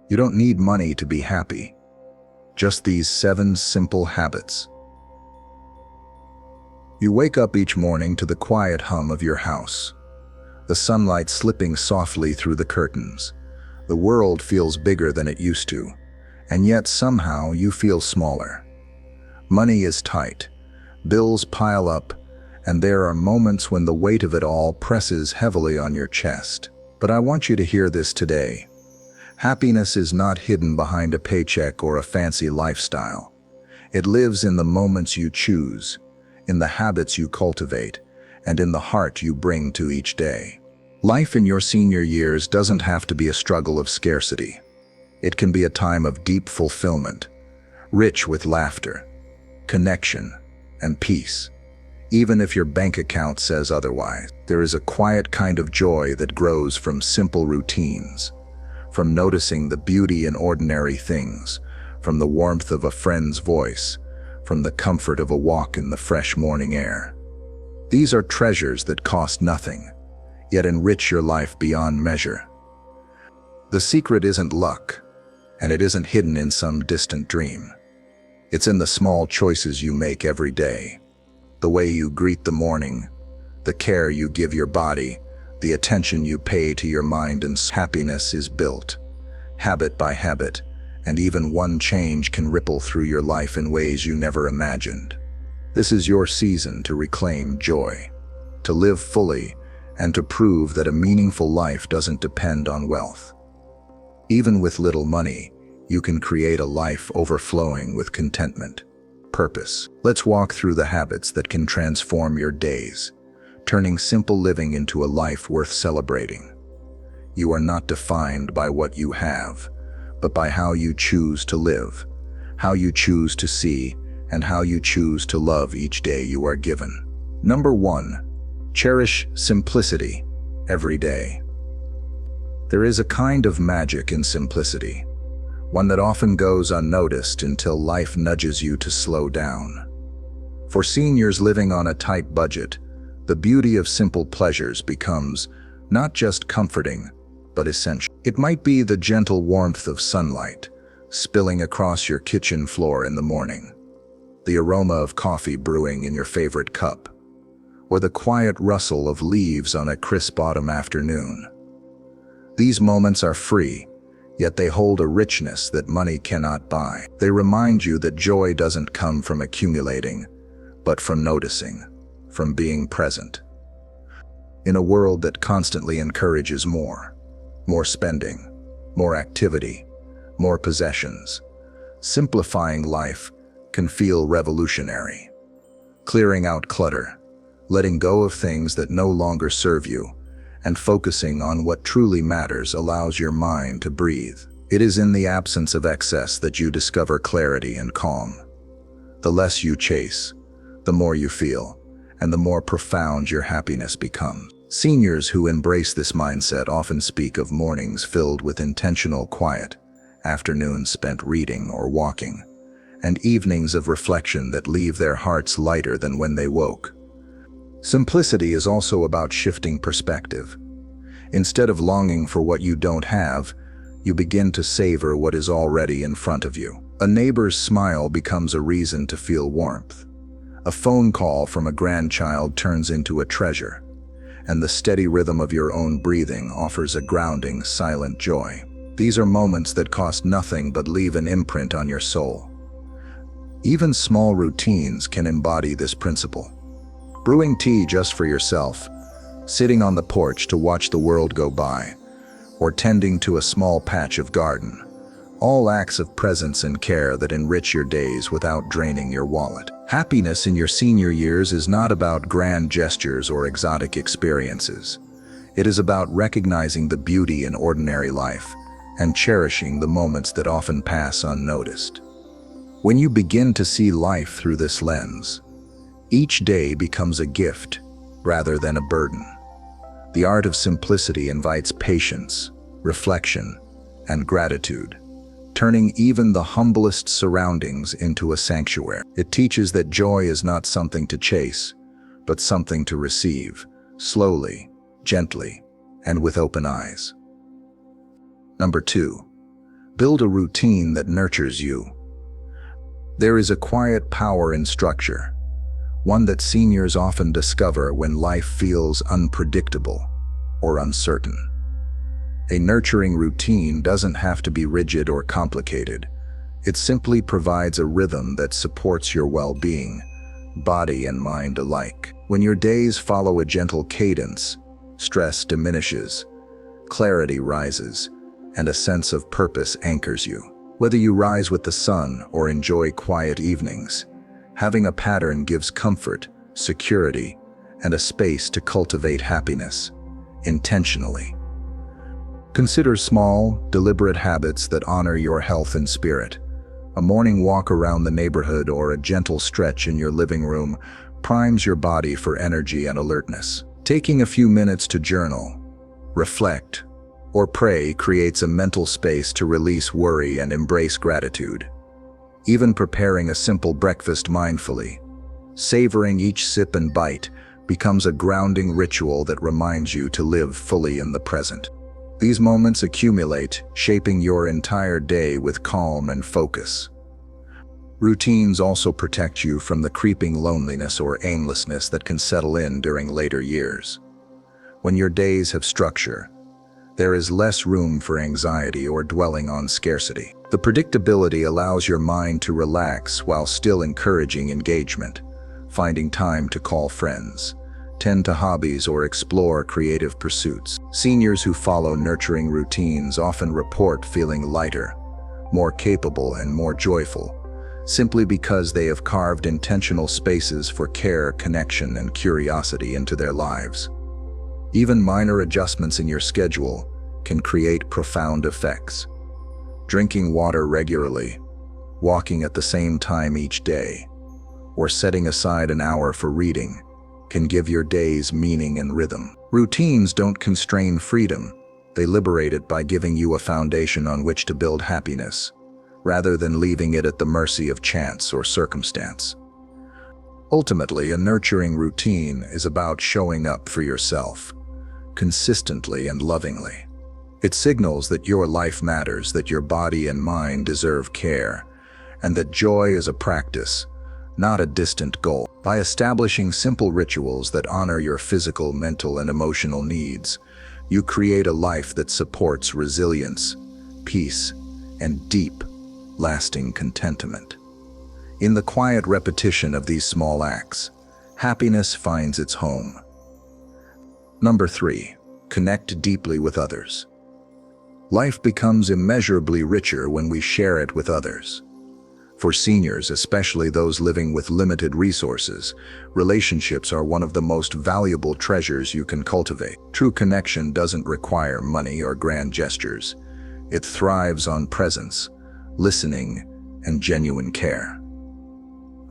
You don't need money to be happy. Just these 7 simple habits. You wake up each morning to the quiet hum of your house. The sunlight slipping softly through the curtains. The world feels bigger than it used to, and yet somehow you feel smaller. Money is tight, bills pile up, and there are moments when the weight of it all presses heavily on your chest. But I want you to hear this today. Happiness is not hidden behind a paycheck or a fancy lifestyle. It lives in the moments you choose, in the habits you cultivate, and in the heart you bring to each day. Life in your senior years doesn't have to be a struggle of scarcity. It can be a time of deep fulfillment, rich with laughter, connection, and peace. Even if your bank account says otherwise, there is a quiet kind of joy that grows from simple routines, from noticing the beauty in ordinary things, from the warmth of a friend's voice, from the comfort of a walk in the fresh morning air. These are treasures that cost nothing, yet enrich your life beyond measure. The secret isn't luck, and it isn't hidden in some distant dream. It's in the small choices you make every day. The way you greet the morning, the care you give your body, the attention you pay to your mind, and happiness is built, habit by habit, and even one change can ripple through your life in ways you never imagined. This is your season to reclaim joy, to live fully, and to prove that a meaningful life doesn't depend on wealth. Even with little money, you can create a life overflowing with contentment, purpose. Let's walk through the habits that can transform your days, turning simple living into a life worth celebrating. You are not defined by what you have, but by how you choose to live, how you choose to see, and how you choose to love each day you are given. Number 1. Cherish simplicity every day. There is a kind of magic in simplicity, one that often goes unnoticed until life nudges you to slow down. For seniors living on a tight budget, the beauty of simple pleasures becomes not just comforting, but essential. It might be the gentle warmth of sunlight spilling across your kitchen floor in the morning, the aroma of coffee brewing in your favorite cup, or the quiet rustle of leaves on a crisp autumn afternoon. These moments are free, yet they hold a richness that money cannot buy. They remind you that joy doesn't come from accumulating, but from noticing, from being present. In a world that constantly encourages more spending, more activity, more possessions, simplifying life can feel revolutionary. Clearing out clutter, letting go of things that no longer serve you, and focusing on what truly matters allows your mind to breathe. It is in the absence of excess that you discover clarity and calm. The less you chase, the more you feel, and the more profound your happiness becomes. Seniors who embrace this mindset often speak of mornings filled with intentional quiet, afternoons spent reading or walking, and evenings of reflection that leave their hearts lighter than when they woke. Simplicity is also about shifting perspective. Instead of longing for what you don't have, you begin to savor what is already in front of you. A neighbor's smile becomes a reason to feel warmth. A phone call from a grandchild turns into a treasure, and the steady rhythm of your own breathing offers a grounding, silent joy. These are moments that cost nothing but leave an imprint on your soul. Even small routines can embody this principle. Brewing tea just for yourself, sitting on the porch to watch the world go by, or tending to a small patch of garden, all acts of presence and care that enrich your days without draining your wallet. Happiness in your senior years is not about grand gestures or exotic experiences. It is about recognizing the beauty in ordinary life and cherishing the moments that often pass unnoticed. When you begin to see life through this lens, each day becomes a gift rather than a burden. The art of simplicity invites patience, reflection, and gratitude, turning even the humblest surroundings into a sanctuary. It teaches that joy is not something to chase, but something to receive, slowly, gently, and with open eyes. Number 2. Build a routine that nurtures you. There is a quiet power in structure, one that seniors often discover when life feels unpredictable or uncertain. A nurturing routine doesn't have to be rigid or complicated. It simply provides a rhythm that supports your well-being, body and mind alike. When your days follow a gentle cadence, stress diminishes, clarity rises, and a sense of purpose anchors you. Whether you rise with the sun or enjoy quiet evenings, having a pattern gives comfort, security, and a space to cultivate happiness intentionally. Consider small, deliberate habits that honor your health and spirit. A morning walk around the neighborhood or a gentle stretch in your living room primes your body for energy and alertness. Taking a few minutes to journal, reflect, or pray creates a mental space to release worry and embrace gratitude. Even preparing a simple breakfast mindfully, savoring each sip and bite, becomes a grounding ritual that reminds you to live fully in the present. These moments accumulate, shaping your entire day with calm and focus. Routines also protect you from the creeping loneliness or aimlessness that can settle in during later years. When your days have structure, there is less room for anxiety or dwelling on scarcity. The predictability allows your mind to relax while still encouraging engagement, finding time to call friends, tend to hobbies, or explore creative pursuits. Seniors who follow nurturing routines often report feeling lighter, more capable, and more joyful, simply because they have carved intentional spaces for care, connection, and curiosity into their lives. Even minor adjustments in your schedule can create profound effects. Drinking water regularly, walking at the same time each day, or setting aside an hour for reading can give your days meaning and rhythm. Routines don't constrain freedom, they liberate it by giving you a foundation on which to build happiness, rather than leaving it at the mercy of chance or circumstance. Ultimately, a nurturing routine is about showing up for yourself, consistently and lovingly. It signals that your life matters, that your body and mind deserve care, and that joy is a practice, not a distant goal. By establishing simple rituals that honor your physical, mental, and emotional needs, you create a life that supports resilience, peace, and deep, lasting contentment. In the quiet repetition of these small acts, happiness finds its home. Number 3, connect deeply with others. Life becomes immeasurably richer when we share it with others. For seniors, especially those living with limited resources, relationships are one of the most valuable treasures you can cultivate. True connection doesn't require money or grand gestures. It thrives on presence, listening, and genuine care.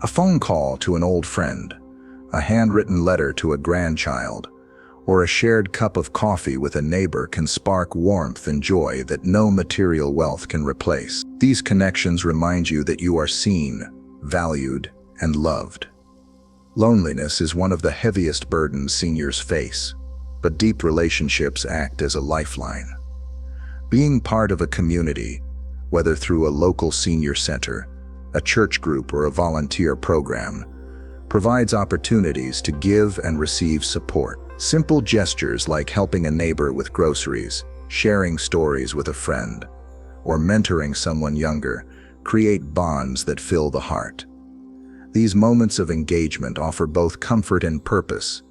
A phone call to an old friend, a handwritten letter to a grandchild, or a shared cup of coffee with a neighbor can spark warmth and joy that no material wealth can replace. These connections remind you that you are seen, valued, and loved. Loneliness is one of the heaviest burdens seniors face, but deep relationships act as a lifeline. Being part of a community, whether through a local senior center, a church group, or a volunteer program, provides opportunities to give and receive support. Simple gestures like helping a neighbor with groceries, sharing stories with a friend, or mentoring someone younger create bonds that fill the heart. These moments of engagement offer both comfort and purpose,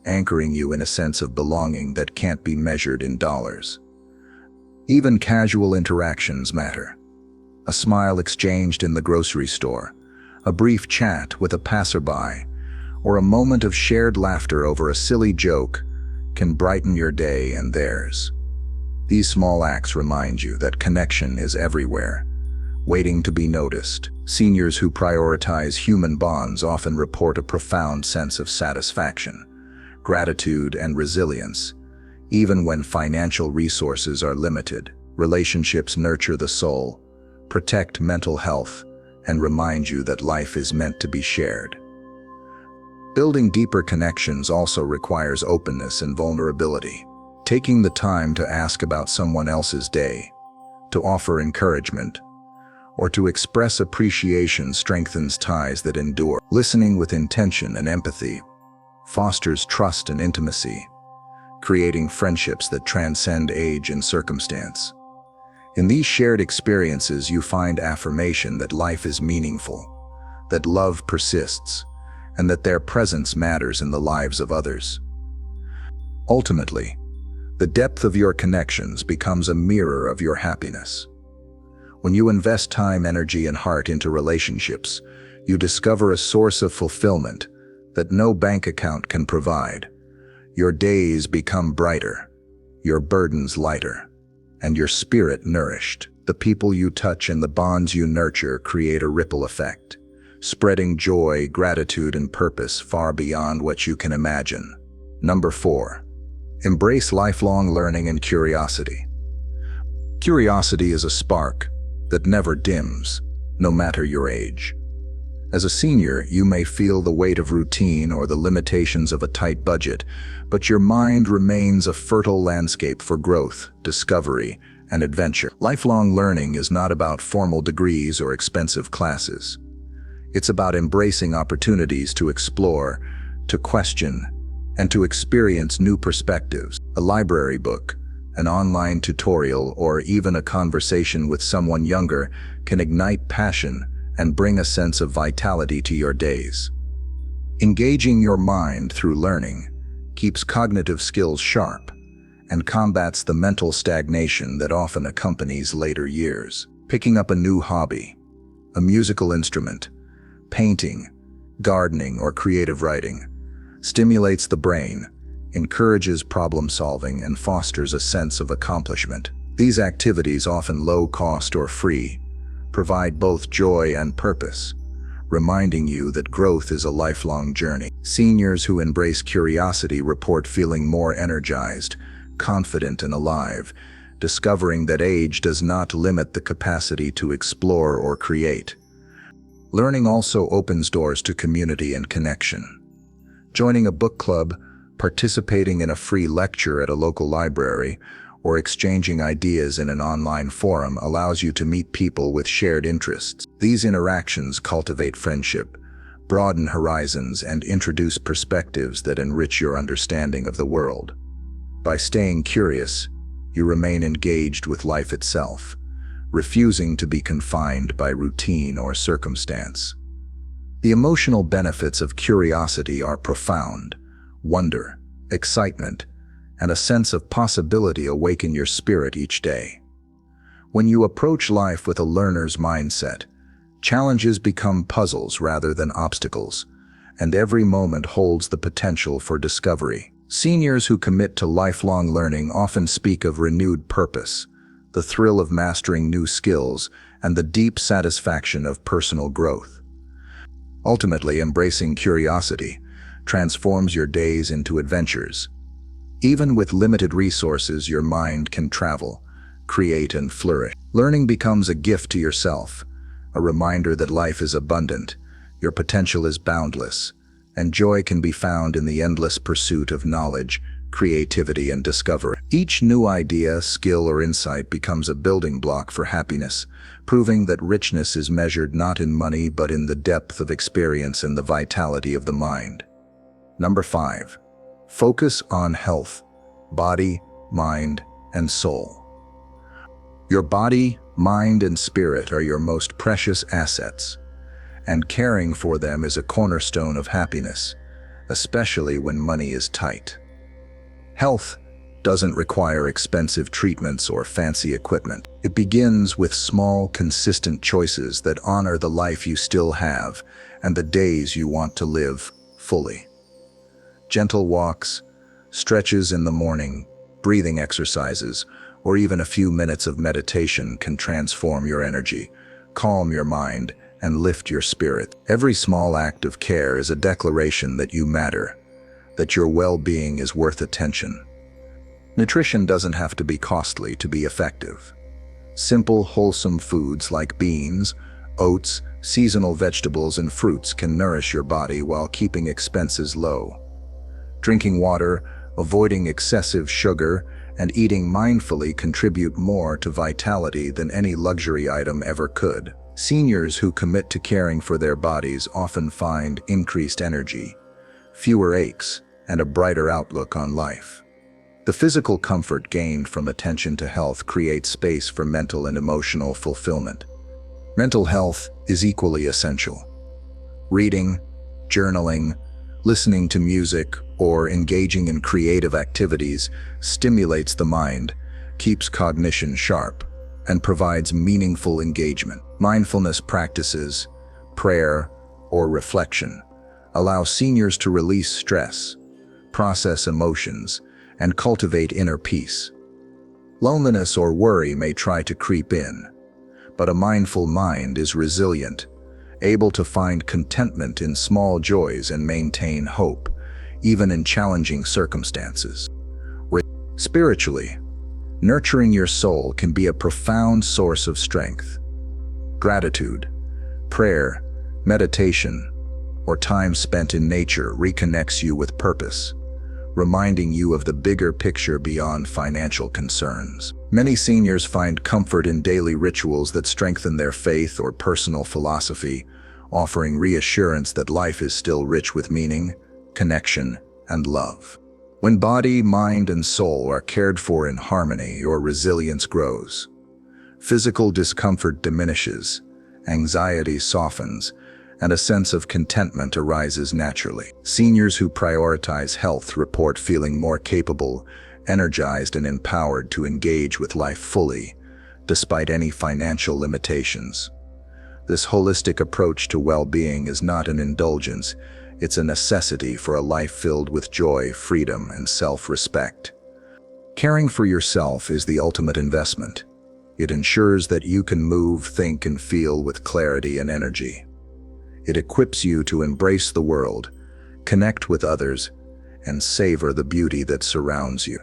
anchoring you in a sense of belonging that can't be measured in dollars. Even casual interactions matter. A smile exchanged in the grocery store, a brief chat with a passerby, or a moment of shared laughter over a silly joke can brighten your day and theirs. These small acts remind you that connection is everywhere, waiting to be noticed. Seniors who prioritize human bonds often report a profound sense of satisfaction, gratitude, and resilience. Even when financial resources are limited, relationships nurture the soul, protect mental health, and remind you that life is meant to be shared. Building deeper connections also requires openness and vulnerability. Taking the time to ask about someone else's day, to offer encouragement, or to express appreciation strengthens ties that endure. Listening with intention and empathy fosters trust and intimacy, creating friendships that transcend age and circumstance. In these shared experiences, you find affirmation that life is meaningful, that love persists, and that their presence matters in the lives of others. Ultimately, the depth of your connections becomes a mirror of your happiness. When you invest time, energy, and heart into relationships, you discover a source of fulfillment that no bank account can provide. Your days become brighter, your burdens lighter, and your spirit nourished. The people you touch and the bonds you nurture create a ripple effect, spreading joy, gratitude, and purpose far beyond what you can imagine. Number 4. Embrace lifelong learning and curiosity. Curiosity is a spark that never dims, no matter your age. As a senior, you may feel the weight of routine or the limitations of a tight budget, but your mind remains a fertile landscape for growth, discovery, and adventure. Lifelong learning is not about formal degrees or expensive classes. It's about embracing opportunities to explore, to question, and to experience new perspectives. A library book, an online tutorial, or even a conversation with someone younger can ignite passion and bring a sense of vitality to your days. Engaging your mind through learning keeps cognitive skills sharp and combats the mental stagnation that often accompanies later years. Picking up a new hobby, a musical instrument, painting, gardening, or creative writing stimulates the brain, encourages problem solving, and fosters a sense of accomplishment. These activities, often low cost or free, provide both joy and purpose, reminding you that growth is a lifelong journey. Seniors who embrace curiosity report feeling more energized, confident, and alive, discovering that age does not limit the capacity to explore or create. Learning also opens doors to community and connection. Joining a book club, participating in a free lecture at a local library, or exchanging ideas in an online forum allows you to meet people with shared interests. These interactions cultivate friendship, broaden horizons, and introduce perspectives that enrich your understanding of the world. By staying curious, you remain engaged with life itself, refusing to be confined by routine or circumstance. The emotional benefits of curiosity are profound. Wonder, excitement, and a sense of possibility awaken your spirit each day. When you approach life with a learner's mindset, challenges become puzzles rather than obstacles, and every moment holds the potential for discovery. Seniors who commit to lifelong learning often speak of renewed purpose, the thrill of mastering new skills, and the deep satisfaction of personal growth. Ultimately, embracing curiosity transforms your days into adventures. Even with limited resources, your mind can travel, create, and flourish. Learning becomes a gift to yourself, a reminder that life is abundant, your potential is boundless, and joy can be found in the endless pursuit of knowledge, creativity, and discovery. Each new idea, skill, or insight becomes a building block for happiness, proving that richness is measured not in money but in the depth of experience and the vitality of the mind. Number 5. Focus on health, body, mind, and soul. Your body, mind, and spirit are your most precious assets, and caring for them is a cornerstone of happiness, especially when money is tight. Health doesn't require expensive treatments or fancy equipment. It begins with small, consistent choices that honor the life you still have and the days you want to live fully. Gentle walks, stretches in the morning, breathing exercises, or even a few minutes of meditation can transform your energy, calm your mind, and lift your spirit. Every small act of care is a declaration that you matter, that your well-being is worth attention. Nutrition doesn't have to be costly to be effective. Simple, wholesome foods like beans, oats, seasonal vegetables, and fruits can nourish your body while keeping expenses low. Drinking water, avoiding excessive sugar, and eating mindfully contribute more to vitality than any luxury item ever could. Seniors who commit to caring for their bodies often find increased energy, fewer aches, and a brighter outlook on life. The physical comfort gained from attention to health creates space for mental and emotional fulfillment. Mental health is equally essential. Reading, journaling, listening to music, or engaging in creative activities stimulates the mind, keeps cognition sharp, and provides meaningful engagement. Mindfulness practices, prayer, or reflection allow seniors to release stress, process emotions, and cultivate inner peace. Loneliness or worry may try to creep in, but a mindful mind is resilient, able to find contentment in small joys and maintain hope, even in challenging circumstances. Spiritually, nurturing your soul can be a profound source of strength. Gratitude, prayer, meditation, or time spent in nature reconnects you with purpose, reminding you of the bigger picture beyond financial concerns. Many seniors find comfort in daily rituals that strengthen their faith or personal philosophy, offering reassurance that life is still rich with meaning, connection, and love. When body, mind, and soul are cared for in harmony, your resilience grows. Physical discomfort diminishes, anxiety softens, and a sense of contentment arises naturally. Seniors who prioritize health report feeling more capable, energized, and empowered to engage with life fully, despite any financial limitations. This holistic approach to well-being is not an indulgence, it's a necessity for a life filled with joy, freedom, and self-respect. Caring for yourself is the ultimate investment. It ensures that you can move, think, and feel with clarity and energy. It equips you to embrace the world, connect with others, and savor the beauty that surrounds you.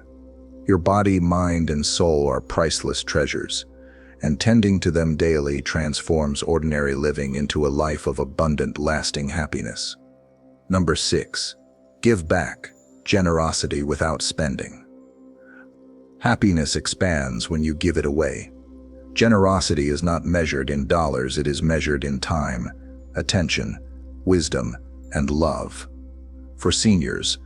Your body, mind, and soul are priceless treasures, and tending to them daily transforms ordinary living into a life of abundant, lasting happiness. Number 6. Give back. Generosity without spending. Happiness expands when you give it away. Generosity is not measured in dollars, it is measured in time, attention, wisdom, and love. For seniors,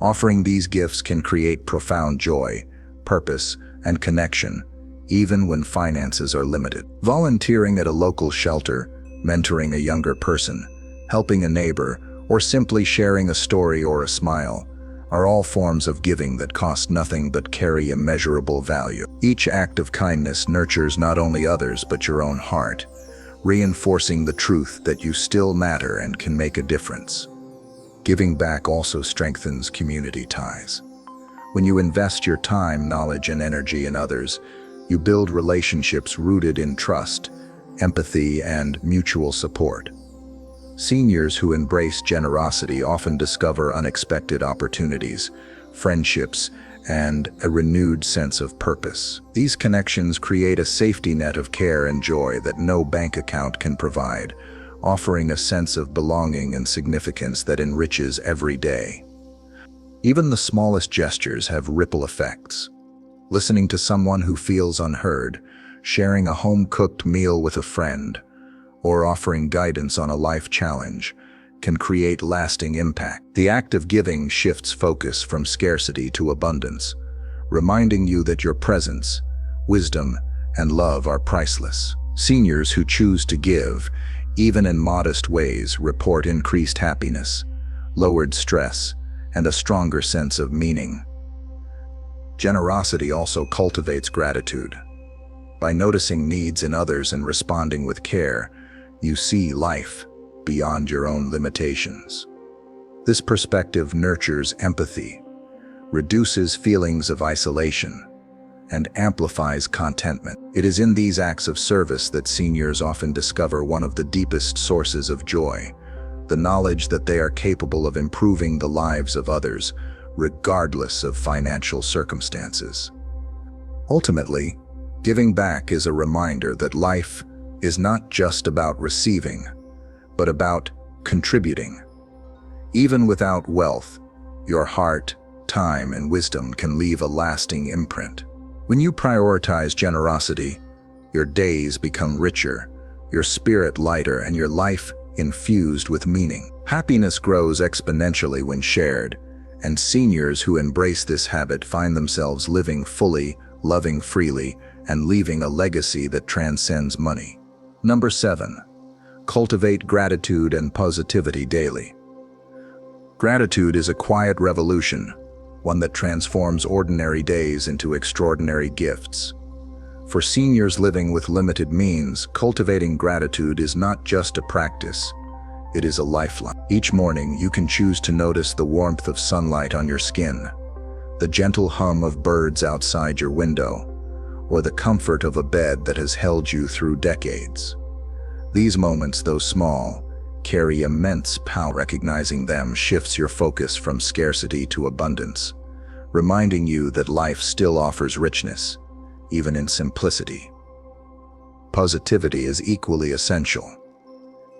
offering these gifts can create profound joy, purpose, and connection, even when finances are limited. Volunteering at a local shelter, mentoring a younger person, helping a neighbor, or simply sharing a story or a smile are all forms of giving that cost nothing but carry immeasurable value. Each act of kindness nurtures not only others but your own heart, reinforcing the truth that you still matter and can make a difference. Giving back also strengthens community ties. When you invest your time, knowledge, and energy in others, you build relationships rooted in trust, empathy, and mutual support. Seniors who embrace generosity often discover unexpected opportunities, friendships, and a renewed sense of purpose. These connections create a safety net of care and joy that no bank account can provide, offering a sense of belonging and significance that enriches every day. Even the smallest gestures have ripple effects. Listening to someone who feels unheard, sharing a home-cooked meal with a friend, or offering guidance on a life challenge can create lasting impact. The act of giving shifts focus from scarcity to abundance, reminding you that your presence, wisdom, and love are priceless. Seniors who choose to give, even in modest ways, report increased happiness, lowered stress, and a stronger sense of meaning. Generosity also cultivates gratitude. By noticing needs in others and responding with care, you see life beyond your own limitations. This perspective nurtures empathy, reduces feelings of isolation, and amplifies contentment. It is in these acts of service that seniors often discover one of the deepest sources of joy, the knowledge that they are capable of improving the lives of others, regardless of financial circumstances. Ultimately, giving back is a reminder that life is not just about receiving, but about contributing. Even without wealth, your heart, time and wisdom can leave a lasting imprint. When you prioritize generosity, your days become richer, your spirit lighter, and your life infused with meaning. Happiness grows exponentially when shared, and seniors who embrace this habit find themselves living fully, loving freely, and leaving a legacy that transcends money. Number 7. Cultivate gratitude and positivity daily. Gratitude is a quiet revolution, one that transforms ordinary days into extraordinary gifts. For seniors living with limited means, cultivating gratitude is not just a practice, it is a lifeline. Each morning, you can choose to notice the warmth of sunlight on your skin, the gentle hum of birds outside your window, or the comfort of a bed that has held you through decades. These moments, though small, carry immense power. Recognizing them shifts your focus from scarcity to abundance, reminding you that life still offers richness, even in simplicity. Positivity is equally essential.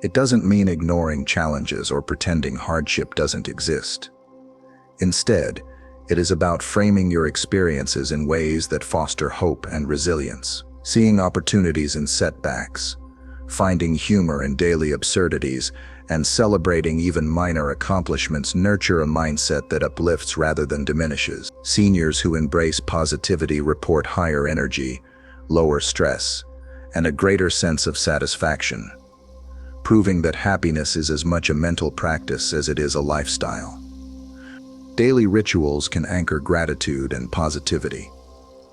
It doesn't mean ignoring challenges or pretending hardship doesn't exist. Instead, it is about framing your experiences in ways that foster hope and resilience. Seeing opportunities in setbacks, finding humor in daily absurdities, and celebrating even minor accomplishments nurture a mindset that uplifts rather than diminishes. Seniors who embrace positivity report higher energy, lower stress, and a greater sense of satisfaction, proving that happiness is as much a mental practice as it is a lifestyle. Daily rituals can anchor gratitude and positivity.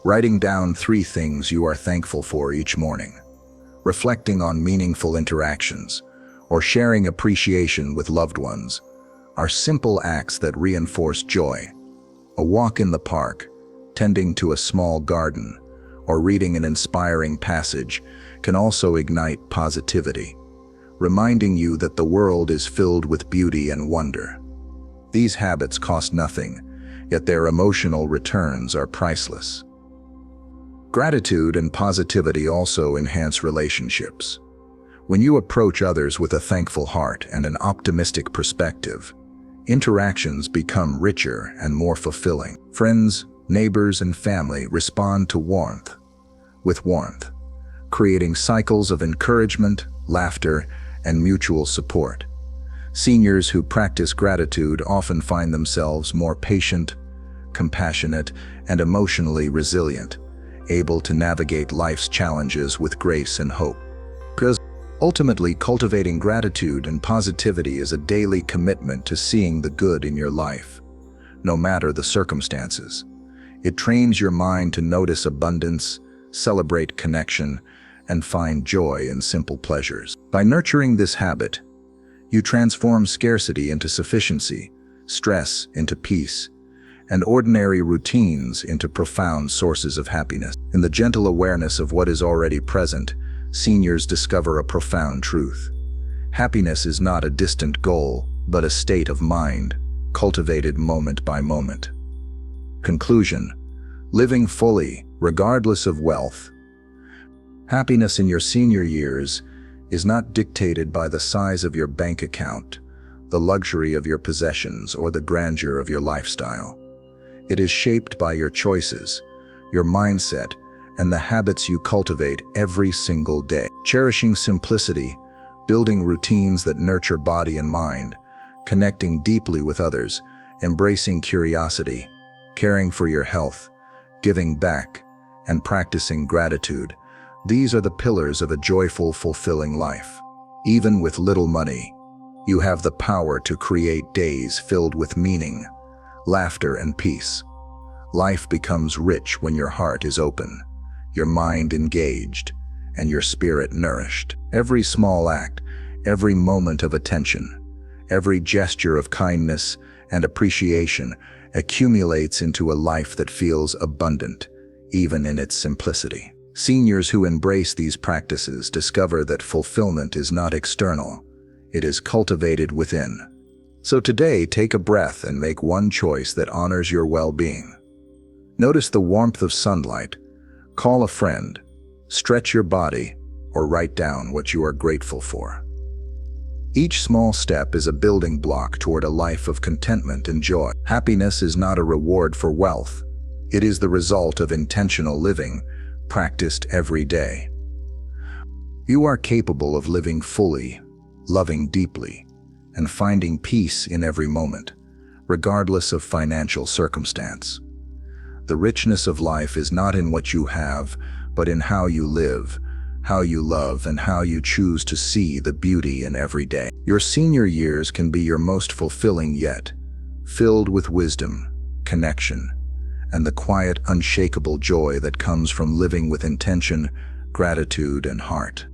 Writing down 3 things you are thankful for each morning, reflecting on meaningful interactions, or sharing appreciation with loved ones are simple acts that reinforce joy. A walk in the park, tending to a small garden, or reading an inspiring passage can also ignite positivity, reminding you that the world is filled with beauty and wonder. These habits cost nothing, yet their emotional returns are priceless. Gratitude and positivity also enhance relationships. When you approach others with a thankful heart and an optimistic perspective, interactions become richer and more fulfilling. Friends, neighbors, and family respond to warmth, creating cycles of encouragement, laughter, and mutual support. Seniors who practice gratitude often find themselves more patient, compassionate, and emotionally resilient, able to navigate life's challenges with grace and hope. Because ultimately, cultivating gratitude and positivity is a daily commitment to seeing the good in your life, no matter the circumstances. It trains your mind to notice abundance, celebrate connection, and find joy in simple pleasures. By nurturing this habit, you transform scarcity into sufficiency, stress into peace, and ordinary routines into profound sources of happiness. In the gentle awareness of what is already present, seniors discover a profound truth. Happiness is not a distant goal, but a state of mind, cultivated moment by moment. Conclusion: living fully, regardless of wealth. Happiness in your senior years is not dictated by the size of your bank account, the luxury of your possessions, or the grandeur of your lifestyle. It is shaped by your choices, your mindset, and the habits you cultivate every single day. Cherishing simplicity, building routines that nurture body and mind, connecting deeply with others, embracing curiosity, caring for your health, giving back, and practicing gratitude. These are the pillars of a joyful, fulfilling life. Even with little money, you have the power to create days filled with meaning, laughter, and peace. Life becomes rich when your heart is open, your mind engaged, and your spirit nourished. Every small act, every moment of attention, every gesture of kindness and appreciation accumulates into a life that feels abundant, even in its simplicity. Seniors who embrace these practices discover that fulfillment is not external, it is cultivated within. So today, take a breath and make one choice that honors your well-being. Notice the warmth of sunlight, call a friend, stretch your body, or write down what you are grateful for. Each small step is a building block toward a life of contentment and joy. Happiness is not a reward for wealth. It is the result of intentional living, practiced every day. You are capable of living fully, loving deeply, and finding peace in every moment, regardless of financial circumstance. The richness of life is not in what you have, but in how you live, how you love, and how you choose to see the beauty in every day. Your senior years can be your most fulfilling yet, filled with wisdom, connection, and the quiet, unshakable joy that comes from living with intention, gratitude, and heart.